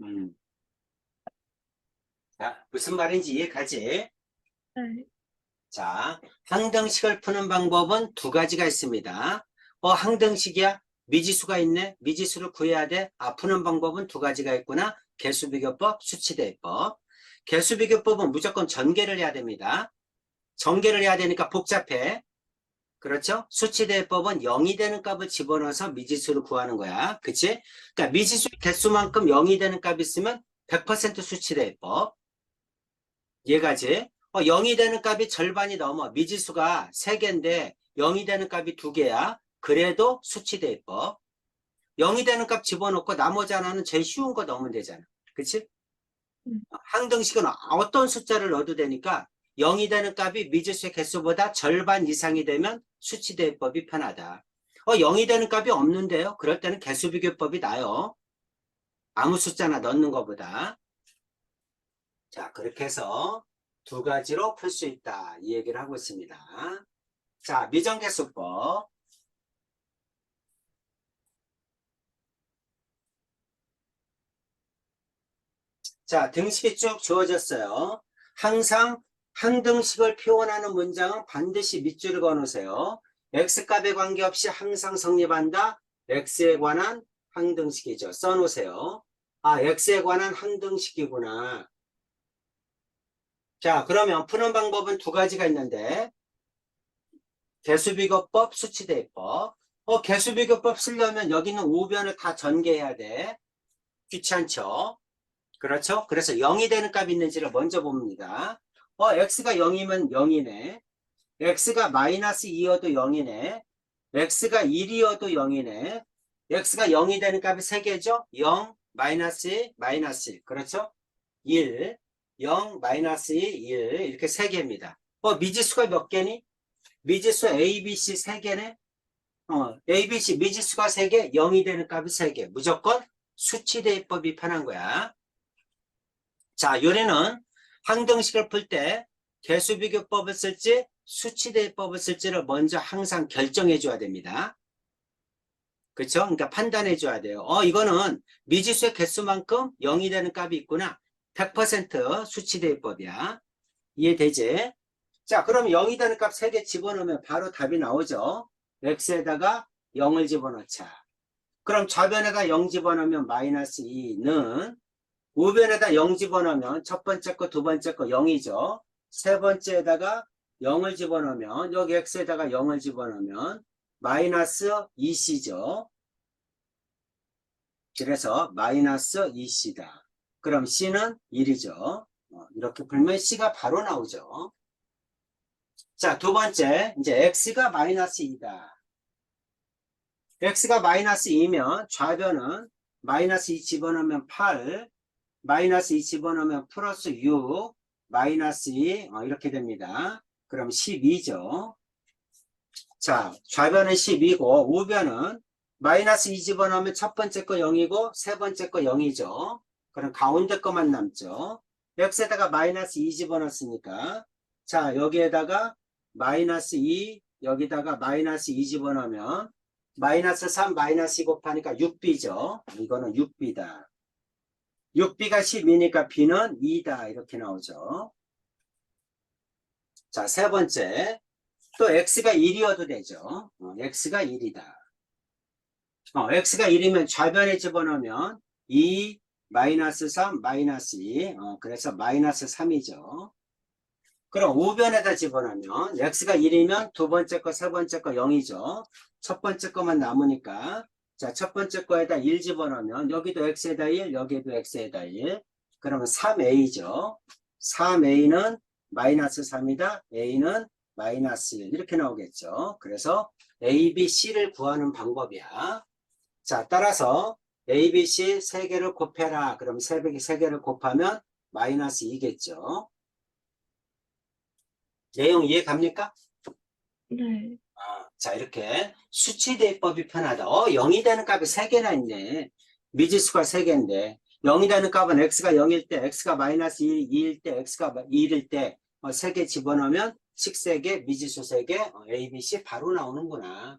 음. 자, 무슨 말인지 이해가지? 네. 자, 항등식을 푸는 방법은 두 가지가 있습니다. 항등식이야? 미지수가 있네? 미지수를 구해야 돼? 푸는 방법은 두 가지가 있구나. 개수비교법, 수치대입법. 개수비교법은 무조건 전개를 해야 됩니다. 전개를 해야 되니까 복잡해. 그렇죠? 수치대입법은 0이 되는 값을 집어넣어서 미지수를 구하는 거야. 그치? 그러니까 미지수 개수만큼 0이 되는 값이 있으면 100% 수치대입법. 얘가지? 0이 되는 값이 절반이 넘어. 미지수가 3개인데 0이 되는 값이 2개야. 그래도 수치대입법. 0이 되는 값 집어넣고 나머지 하나는 제일 쉬운 거 넣으면 되잖아. 그치? 항등식은 어떤 숫자를 넣어도 되니까 0이 되는 값이 미지수의 개수보다 절반 이상이 되면 수치대입법이 편하다. 0이 되는 값이 없는데요. 그럴 때는 개수비교법이 나요. 아무 숫자나 넣는 것보다. 자, 그렇게 해서 두 가지로 풀 수 있다. 이 얘기를 하고 있습니다. 자, 미정개수법. 자, 등식이 쭉 주어졌어요. 항상 항등식을 표현하는 문장은 반드시 밑줄을 그어놓으세요. x값에 관계없이 항상 성립한다. x에 관한 항등식이죠. 써놓으세요. x에 관한 항등식이구나. 자, 그러면 푸는 방법은 두 가지가 있는데 개수비교법, 수치대입법. 개수비교법 쓰려면 여기는 우변을 다 전개해야 돼. 귀찮죠? 그렇죠? 그래서 0이 되는 값이 있는지를 먼저 봅니다. x가 0이면 0이네. x가 마이너스 2여도 0이네. x가 1이어도 0이네. x가 0이 되는 값이 3개죠? 0, 마이너스 1, 마이너스 1. 그렇죠? 1, 0, 마이너스 2, 1. 이렇게 3개입니다. 미지수가 몇 개니? 미지수 A, B, C 3개네? A, B, C 미지수가 3개, 0이 되는 값이 3개. 무조건 수치대입법이 편한 거야. 자, 요래는 항등식을 풀 때 개수비교법을 쓸지 수치대입법을 쓸지를 먼저 항상 결정해 줘야 됩니다. 그렇죠? 그러니까 판단해 줘야 돼요. 이거는 미지수의 개수만큼 0이 되는 값이 있구나. 100% 수치대입법이야. 이해되지? 자, 그럼 0이 되는 값 3개 집어넣으면 바로 답이 나오죠. x에다가 0을 집어넣자. 그럼 좌변에다 0 집어넣으면 마이너스 2는 우변에다 0 집어넣으면 첫 번째 거, 두 번째 거 0이죠. 세 번째에다가 0을 집어넣으면 여기 x에다가 0을 집어넣으면 마이너스 2c죠. 그래서 마이너스 2c다. 그럼 c는 1이죠. 이렇게 풀면 c가 바로 나오죠. 자, 두 번째, 이제 x가 마이너스 2다. x가 마이너스 2면 좌변은 마이너스 2 집어넣으면 8, 마이너스 2 집어넣으면 플러스 6, 마이너스 2, 이렇게 됩니다. 그럼 12죠. 자, 좌변은 12고 우변은 마이너스 2 집어넣으면 첫 번째 거 0이고 세 번째 거 0이죠. 그럼 가운데 거만 남죠. x에다가 마이너스 2 집어넣었으니까 자, 여기에다가 마이너스 2, 여기다가 마이너스 2 집어넣으면 마이너스 3, 마이너스 2 곱하니까 6b죠. 이거는 6b다. 6b가 12니까 b는 2다. 이렇게 나오죠. 자, 세 번째. 또 x가 1이어도 되죠. x가 1이다. x가 1이면 좌변에 집어넣으면 2, 마이너스 3, 마이너스 2. 그래서 마이너스 3이죠. 그럼 우변에다 집어넣으면 x가 1이면 두 번째 거, 세 번째 거 0이죠. 첫 번째 거만 남으니까 자, 첫 번째 거에다 1 집어넣으면 여기도 x에다 1, 여기도 x에다 1. 그러면 3a죠. 3a는 마이너스 3이다. a는 마이너스 1 이렇게 나오겠죠. 그래서 a, b, c를 구하는 방법이야. 자, 따라서 a, b, c 3개를 곱해라. 그럼 3개를 곱하면 마이너스 2겠죠. 내용 이해 갑니까? 네. 자, 이렇게 수치대입법이 편하다. 0이 되는 값이 3개나 있네. 미지수가 3개인데 0이 되는 값은 x가 0일 때, x가 마이너스 2일 때, x가 2일 때 3개 집어넣으면 식 3개, 미지수 3개, A, B, C 바로 나오는구나.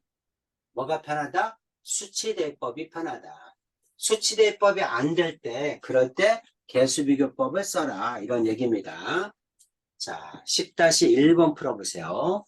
뭐가 편하다? 수치대입법이 편하다. 수치대입법이 안 될 때, 그럴 때 개수비교법을 써라. 이런 얘기입니다. 자, 10-1번 풀어보세요.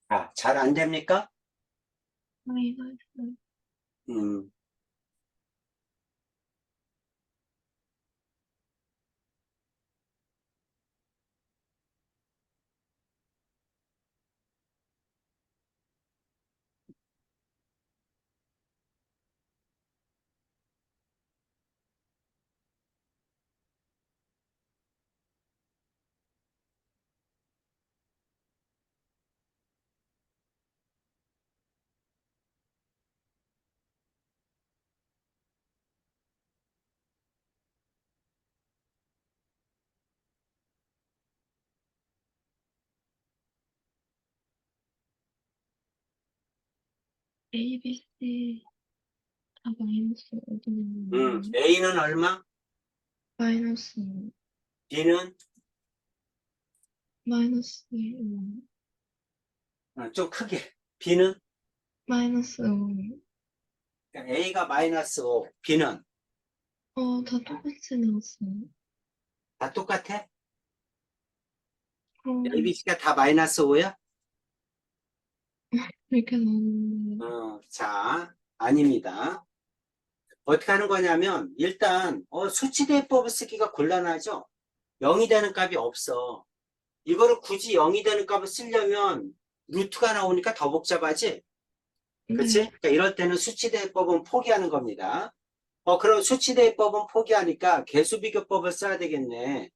아, 잘 안 됩니까? 마이너스. 음, A, B, C 다 마이너스 어디냐면 A는 얼마? 마이너스 B는 마이너스 좀 크게. B는 마이너스 5. A가 마이너스 5, B는 다 똑같이 나왔어요. 다 똑같아? A, B, 그럼 C가 다 마이너스 5야? 이렇게 나오는데 자, 아닙니다. 어떻게 하는 거냐면 일단 수치대법을 쓰기가 곤란하죠. 0이 되는 값이 없어. 이거를 굳이 0이 되는 값을 쓰려면 루트가 나오니까 더 복잡하지? 그치? 네, 그러니까 이럴 때는 수치대법은 포기하는 겁니다. 그럼 수치대법은 포기하니까 개수비교법을 써야 되겠네.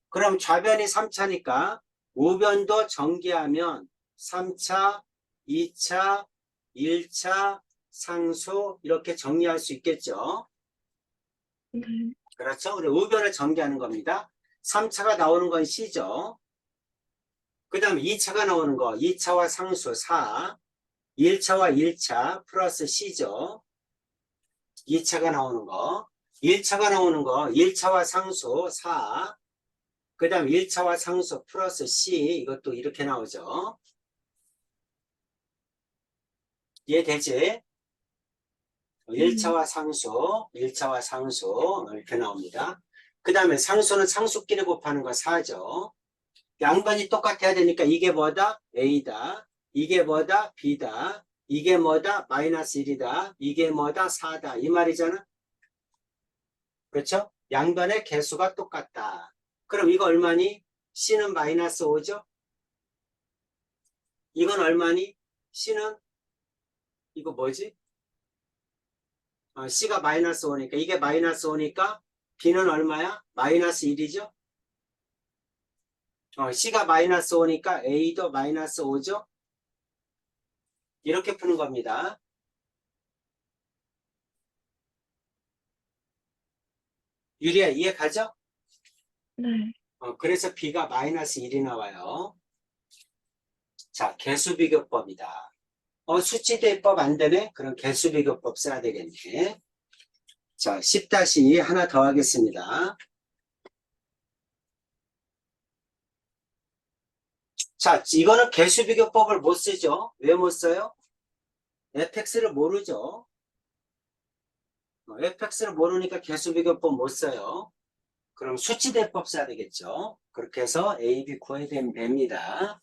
그럼 좌변이 3차니까 우변도 전개하면 3차, 2차, 1차, 상수 이렇게 정리할 수 있겠죠. 네, 그렇죠? 우리 우변을 전개하는 겁니다. 3차가 나오는 건 C죠. 그 다음에 2차가 나오는 거 2차와 상수 4, 1차와 1차 플러스 C죠. 2차가 나오는 거 1차가 나오는 거 1차와 상수 4, 그 다음 1차와 상수 플러스 C 이것도 이렇게 나오죠. 이해되지? 네, 1차와 상수, 1차와 상수 이렇게 나옵니다. 그 다음에 상수는 상수끼리 곱하는 거 4죠. 양변이 똑같아야 되니까 이게 뭐다? A다. 이게 뭐다? B다. 이게 뭐다? 마이너스 1이다. 이게 뭐다? 4다. 이 말이잖아. 그렇죠? 양변의 개수가 똑같다. 그럼 이거 얼마니? C는 마이너스 5죠? 이건 얼마니? C는 이거 뭐지? C가 마이너스 5니까 이게 마이너스 5니까 B는 얼마야? 마이너스 1이죠? C가 마이너스 5니까 A도 마이너스 5죠? 이렇게 푸는 겁니다. 유리야 이해 가죠? 네, 그래서 B가 마이너스 1이 나와요. 자, 개수비교법이다. 수치대법 안 되네? 그럼 개수비교법 써야 되겠네. 자, 10-2 하나 더 하겠습니다. 자, 이거는 개수비교법을 못 쓰죠. 왜 못 써요? fx를 모르죠. fx를 모르니까 개수비교법 못 써요. 그럼 수치대법 써야 되겠죠. 그렇게 해서 A, B 구해야 됩니다.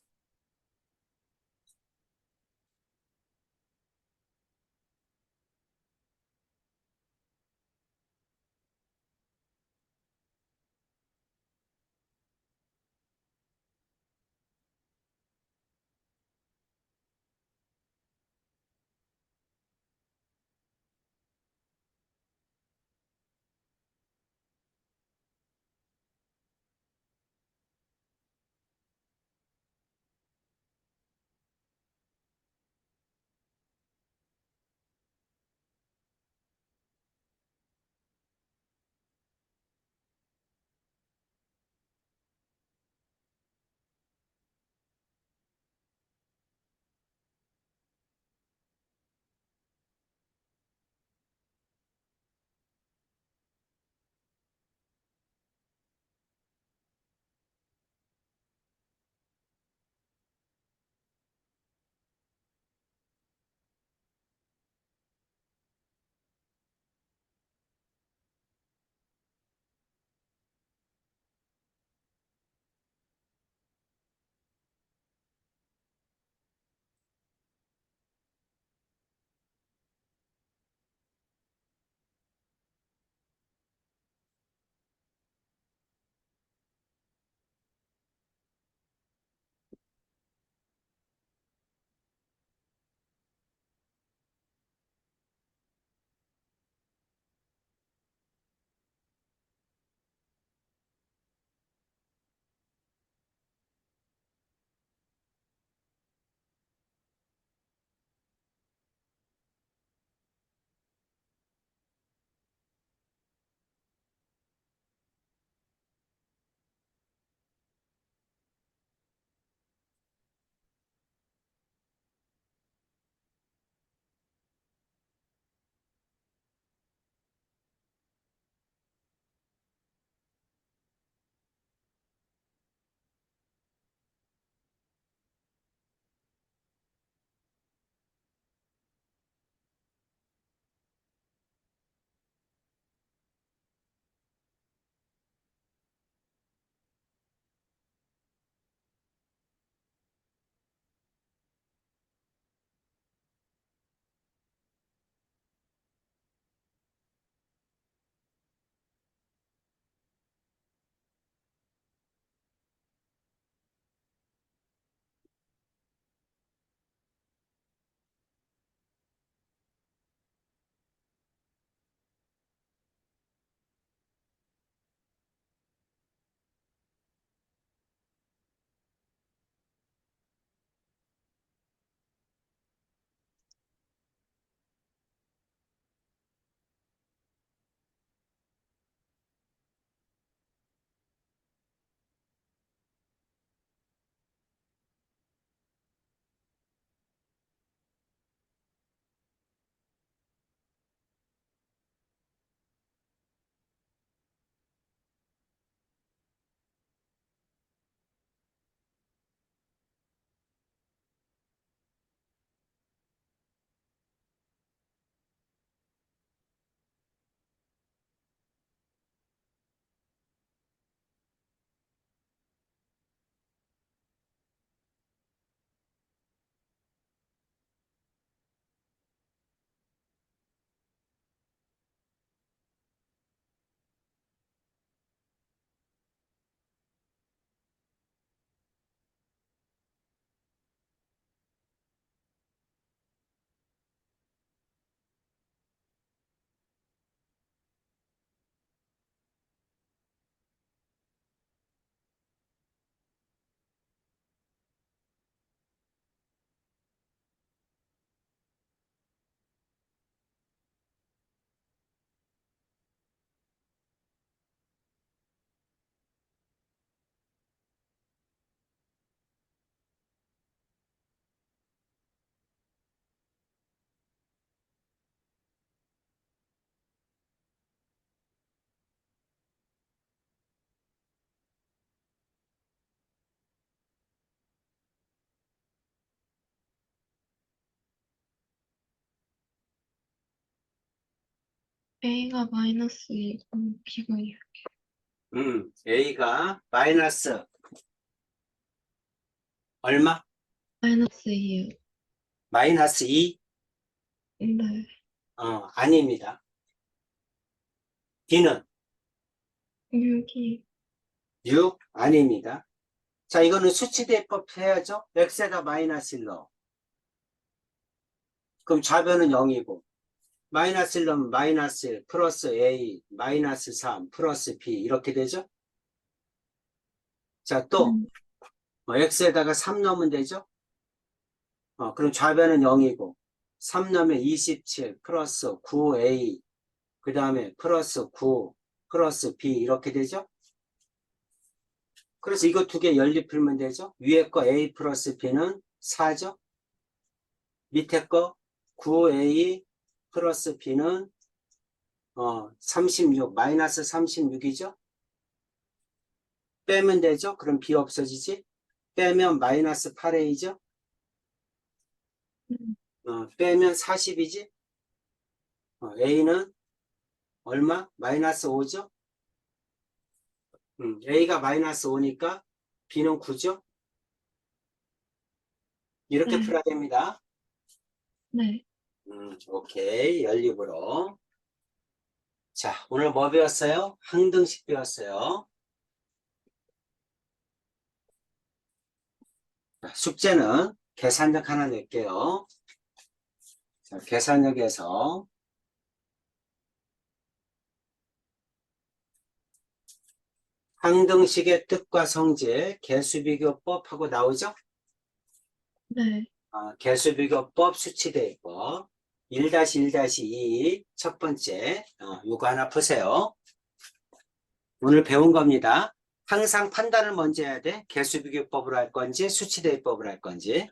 A가 마이너스 2고 B가 6. A가 마이너스 얼마? 마이너스 2요. 마이너스 2? 네. 아닙니다. B는 6이. 6? 아닙니다. 자, 이거는 수치대입법 해야죠. X에다 마이너스 1 넣어. 그럼 좌변은 0이고, 마이너스 1 넣으면 마이너스 1 플러스 A 마이너스 3 플러스 B 이렇게 되죠. 자, 또 X에다가 3 넣으면 되죠. 그럼 좌변은 0이고 3 넣으면 27 플러스 9A 그 다음에 플러스 9 플러스 B 이렇게 되죠. 그래서 이거 두 개 연립 풀면 되죠. 위에 거 A 플러스 B는 4죠. 밑에 거 9A 플러스 B는 36 마이너스 36이죠. 빼면 되죠. 그럼 B 없어지지. 빼면 마이너스 8A죠. 빼면 40이지. A는 얼마? 마이너스 5죠. A가 마이너스 5니까 B는 9죠. 이렇게 네. 풀어야 됩니다. 네. 오케이. 연립으로. 자, 오늘 뭐 배웠어요? 항등식 배웠어요. 자, 숙제는 계산력 하나 낼게요. 자, 계산력에서 항등식의 뜻과 성질, 개수비교법하고 나오죠? 네. 개수비교법, 수치대입법 1-1-2 첫 번째 요거 하나 푸세요. 오늘 배운 겁니다. 항상 판단을 먼저 해야 돼. 개수비교법으로 할 건지 수치대입법으로 할 건지.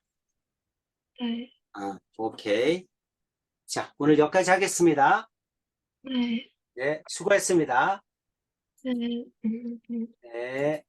네. 오케이. 자, 오늘 여기까지 하겠습니다. 네. 네, 수고했습니다. 네. 네.